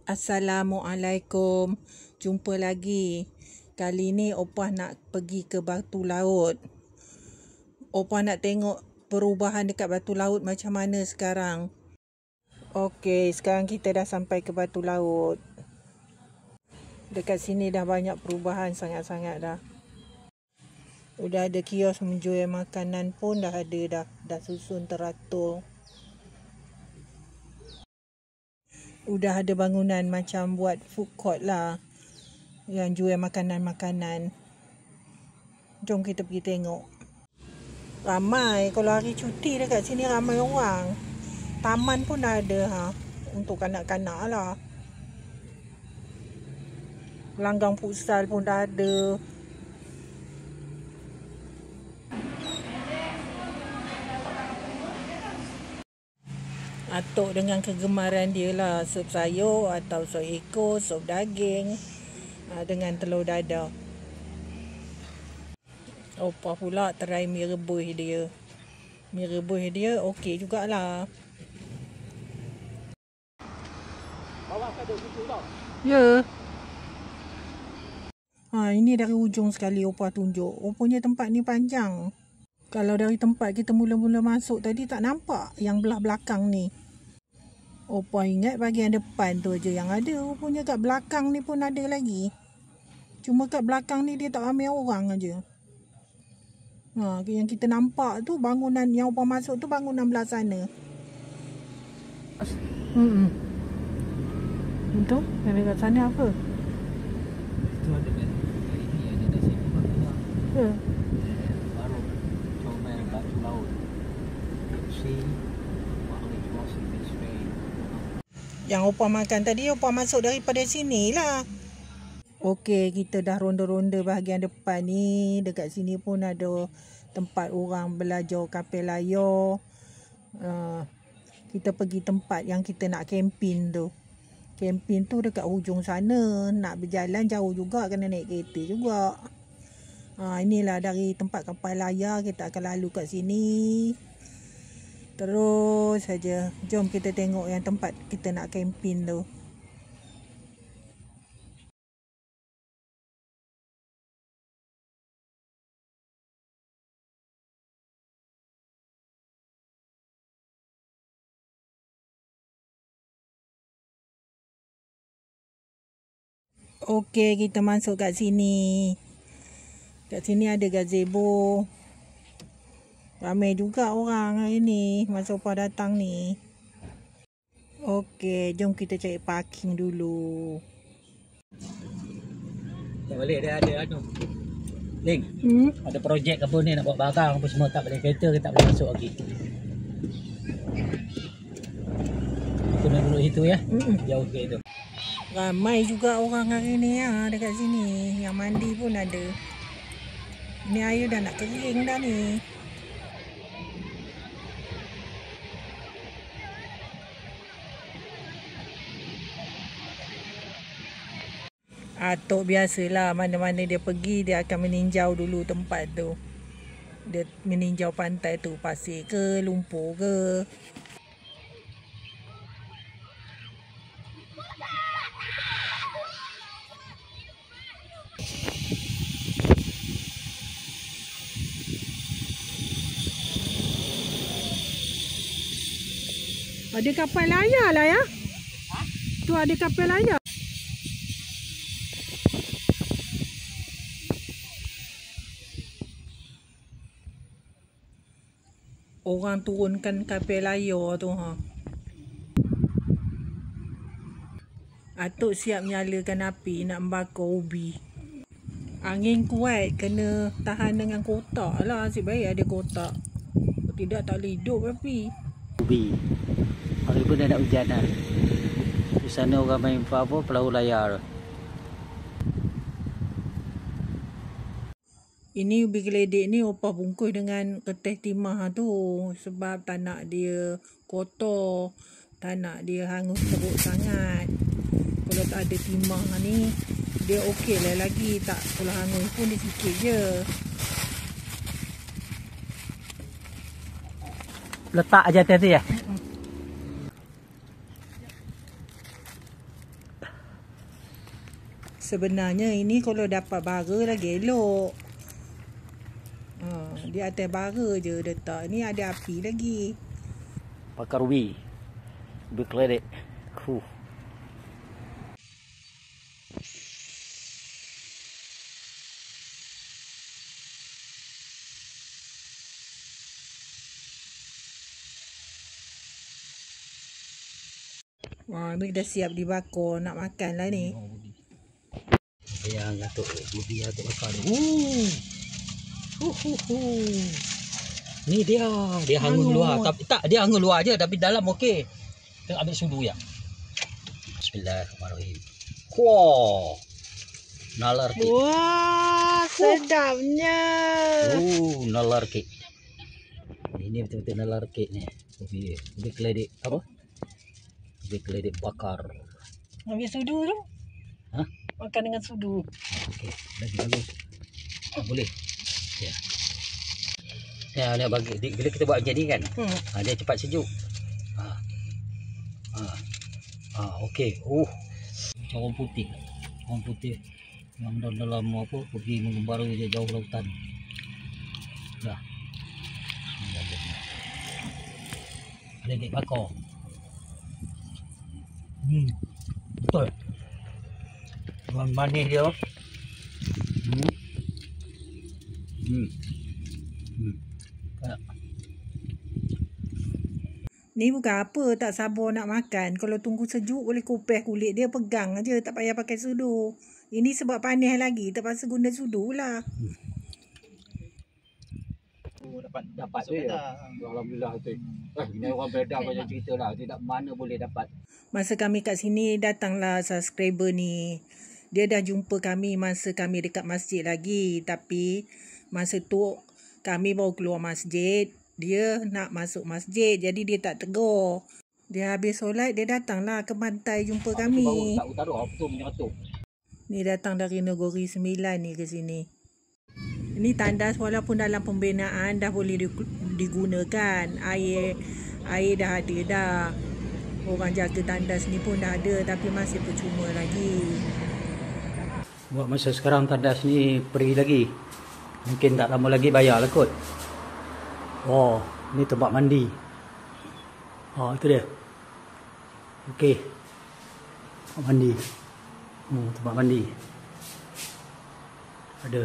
Assalamualaikum. Jumpa lagi. Kali ni Opah nak pergi ke Batu Laut. Opah nak tengok perubahan dekat Batu Laut macam mana sekarang. Okey, sekarang kita dah sampai ke Batu Laut. Dekat sini dah banyak perubahan sangat-sangat dah. Udah ada kios menjual makanan pun dah ada dah susun teratur. Udah ada bangunan macam buat food court lah, yang jual makanan-makanan. Jom kita pergi tengok. Ramai, kalau hari cuti dekat sini ramai orang. Taman pun dah ada untuk kanak-kanak lah. Langgang futsal pun dah ada. Atuk dengan kegemaran dia lah, sup sayur atau sup ekor, sup daging dengan telur dadah. Opah pula try mi rebus dia. Mi rebus dia okey jugalah. Bawah ada situ tau. Ya. Ini dari ujung sekali Opah tunjuk. Rupanya tempat ni panjang. Kalau dari tempat kita mula-mula masuk tadi tak nampak yang belah belakang ni. Opah ingat bahagian depan tu je yang ada. Rupanya kat belakang ni pun ada lagi. Cuma kat belakang ni dia tak ramai orang aja. Yang kita nampak tu bangunan yang Opah masuk tu bangunan belah sana. Itu yang dekat sana apa? Itu ada kan. Ini ada nasi lemak. Ya. Baru comel Batu Laut. See what we was in this way. Yang Opah makan tadi Opah masuk daripada sini lah. Okey, kita dah ronda-ronda bahagian depan ni. Dekat sini pun ada tempat orang belajar kapal layar. Kita pergi tempat yang kita nak camping tu. Camping tu dekat hujung sana. Nak berjalan jauh juga, kena naik kereta juga. Inilah dari tempat kapal layar kita akan lalu kat sini. Terus saja. Jom kita tengok yang tempat kita nak camping tu. Okey, kita masuk kat sini. Kat sini ada gazebo. Ramai juga orang hari ni masa Opah datang ni. Okey, jom kita cari parking dulu. Tak balik dia ada anu. Ling. Ada projek apa ni nak buat barang apa semua tak boleh kereta ke tak boleh masuk lagi. Kita nak duduk situ ya. Jauh ke itu. Ramai juga orang hari ni dekat sini. Yang mandi pun ada. Ni air dah nak kering dah ni. Atuk biasalah, mana-mana dia pergi dia akan meninjau dulu tempat tu. Dia meninjau pantai tu, pasir ke, lumpur ke. Ada kapal layar lah ya. Tu ada kapal layar. Orang turunkan kapal layar tu Atuk siap nyalakan api nak membakar ubi. Angin kuat, kena tahan dengan kotak lah. Asyik baik ada kotak. Tidak tak boleh hidup api. Ubi. Hari pun dah nak hujan dah. Di sana orang main apa perahu layar. Ini ubi geledek ni Opah bungkus dengan kertas timah tu. Sebab tak nak dia kotor. Tak nak dia hangus teruk sangat. Kalau tak ada timah ni, dia okey lah lagi. Tak kalau hangus pun dia sikit je. Letak aja atas tu ya. Sebenarnya ini kalau dapat bara lagi elok. Di atas bara je letak. Ni ada api lagi. Bakar ubi. Ubi keledek. Wah, ni dah siap dibakar. Nak makan lah ni. Yang atuk ubi atuk bakar. Ni dia hangun luar. Tapi tak, dia hangun luar je tapi dalam okey. Kita ambil sudu ya. Bismillahirrahmanirrahim. Wah. Nalar kek. Wah, sedapnya. Nalar kek. Ini betul-betul nalar kek ni. Ubi keledek apa? Ubi keledek bakar. Ambil sudu tu. Hah? Makan dengan sudu. Okey, lagi bagus. Boleh. Ya. Ya, bagi bila kita buat macam ni kan. Dia cepat sejuk. Okey. Bawang putih. Bawang putih yang dalam apa pergi mengembara je jauh lautan. Dah. Ada dek bakar. Betul. Bawang manis dia. Ni bukan apa, tak sabar nak makan. Kalau tunggu sejuk boleh kupas kulit dia, pegang aja, tak payah pakai sudu. Ini sebab panas lagi, terpaksa guna sudu lah. Dapat tu ya. Alhamdulillah tu. Ini orang beredar banyak cerita lah. Tidak mana boleh dapat. Masa kami kat sini, datanglah subscriber ni. Dia dah jumpa kami masa kami dekat masjid lagi. Tapi masa tu kami baru keluar masjid. Dia nak masuk masjid, jadi dia tak tegur. Dia habis solat, dia datanglah ke pantai jumpa kami. Tak utara, betul menyeratuh. Ni datang dari Negeri Sembilan ni ke sini. Ini tandas walaupun dalam pembinaan dah boleh digunakan. Air dah ada dah. Orang jaga tandas ni pun dah ada tapi masih percuma lagi. Buat masa sekarang tandas ni pergi lagi. Mungkin tak lama lagi bayar lah kot. Oh, ni tempat mandi. Oh, itu dia. Okey. Tempat mandi. Tempat mandi. Ada.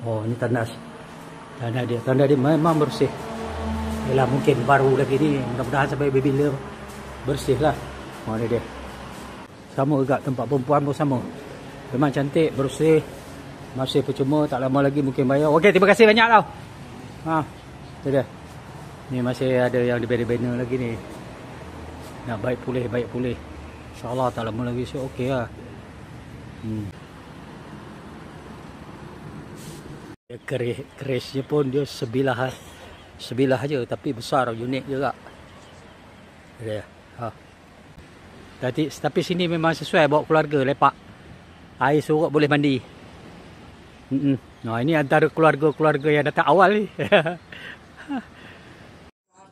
Oh, ni tandas. Tandas dia memang bersih. Yalah, mungkin baru lagi ni. Mudah-mudahan sampai bila bersih lah. Oh, ni dia. Sama juga tempat perempuan pun sama. Memang cantik, bersih. Masih percuma, tak lama lagi mungkin bayar. Okey, terima kasih banyak tau. Itu dia. Ni masih ada yang di banner lagi ni. Nak baik pulih. InsyaAllah tak lama lagi so okey lah. Kerisnya pun dia sebilah aja tapi besar, unik juga. Dia. Tapi sini memang sesuai bawa keluarga lepak. Air surut boleh mandi. Nah, ini antara keluarga-keluarga yang datang awal ni.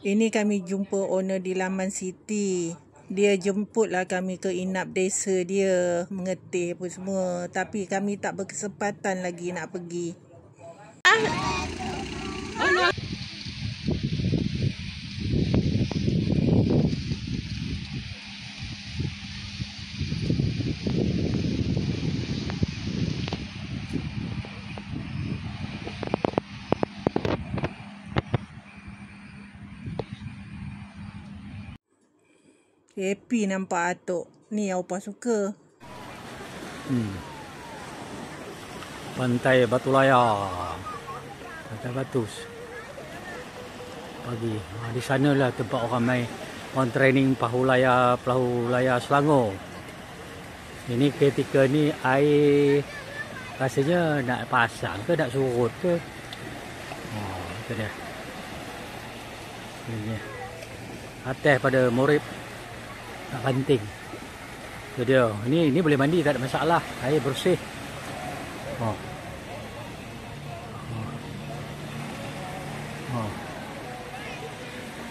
Ini kami jumpa owner di Laman City. Dia jemputlah kami ke inap desa dia, mengetih apa semua. Tapi kami tak berkesempatan lagi nak pergi. Happy nampak atuk. Ni yang Opah suka. Pantai Batu Layar. Pantai Batus. Pagi. Di sanalah tempat orang main. Orang training perahu layar Selangor. Ini ketika ni air rasanya nak pasang ke nak surut ke. Itu dia. Ini. Atas pada Morib. Tak penting. Itu dia. Ini boleh mandi tak ada masalah. Air bersih.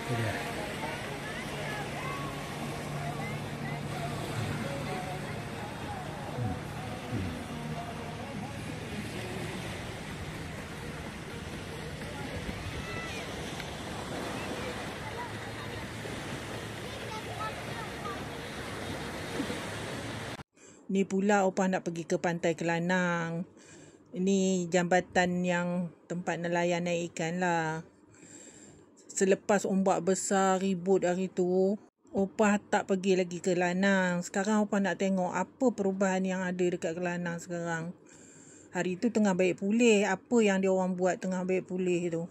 Itu dia. Ni pula opah nak pergi ke Pantai Kelanang. Ini jambatan yang tempat nelayan naik ikan lah. Selepas ombak besar ribut hari tu, opah tak pergi lagi ke Kelanang. Sekarang opah nak tengok apa perubahan yang ada dekat Kelanang sekarang. Hari tu tengah baik pulih. Apa yang dia orang buat tengah baik pulih tu?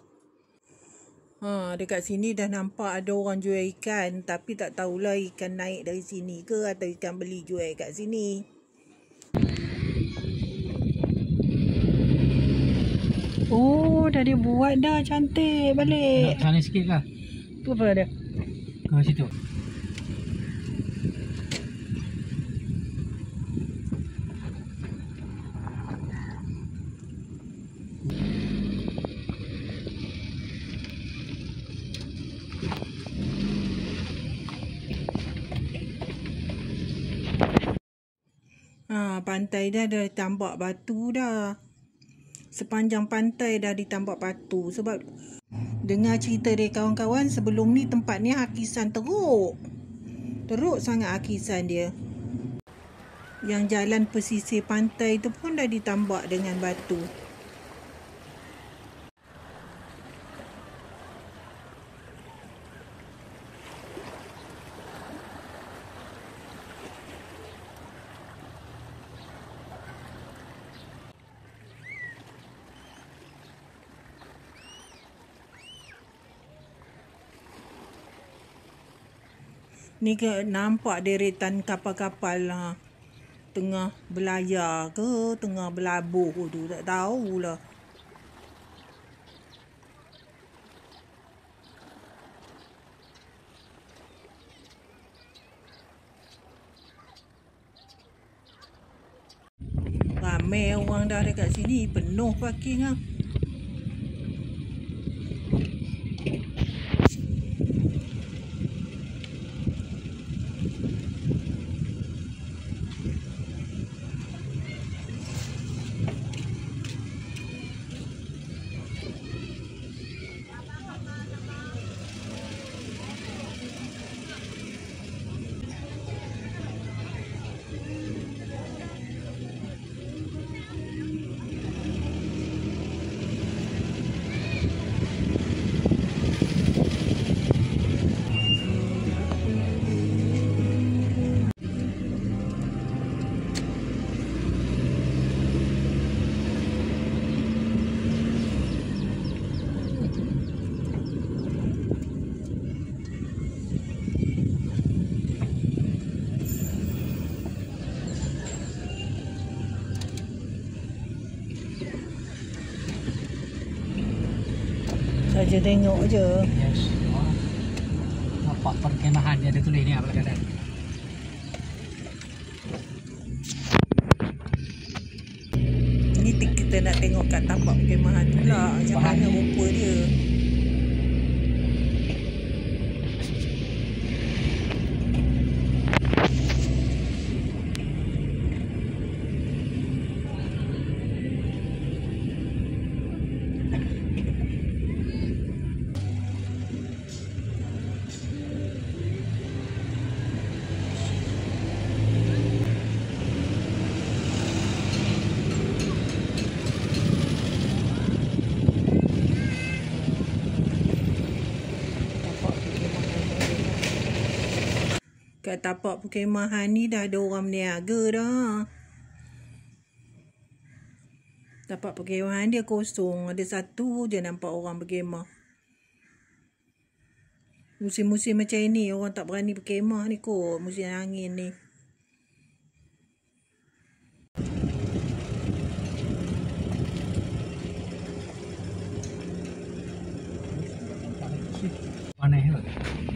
Dekat sini dah nampak ada orang jual ikan. Tapi tak tahulah ikan naik dari sini ke atau ikan beli jual kat sini. Oh, dah dia buat dah cantik balik. Nak sana sikit kah? Tu apa dia? Ke situ. Pantai dah ditambak batu dah. Sepanjang pantai dah ditambak batu. Sebab dengar cerita dari kawan-kawan, sebelum ni tempat ni hakisan teruk. Teruk sangat hakisan dia. Yang jalan pesisir pantai tu pun dah ditambak dengan batu. Ni nampak deretan kapal-kapal lah. Tengah berlayar ke, tengah berlabuh tu, tak tahulah. Ramai orang dah dekat sini, penuh parking lah. Saja tengok je. Yes. Nampak perkemahan dia ada tulis ni apa kata. Ni kita nak tengok kat tapak perkemahan pula. Macam mana rupa dia. Kat tapak perkemahan ni dah ada orang berniaga dah. Tapak perkemahan dia kosong. Ada satu je nampak orang berkemah. Musim-musim macam ni orang tak berani berkemah ni kot. Musim angin ni. Panas ke?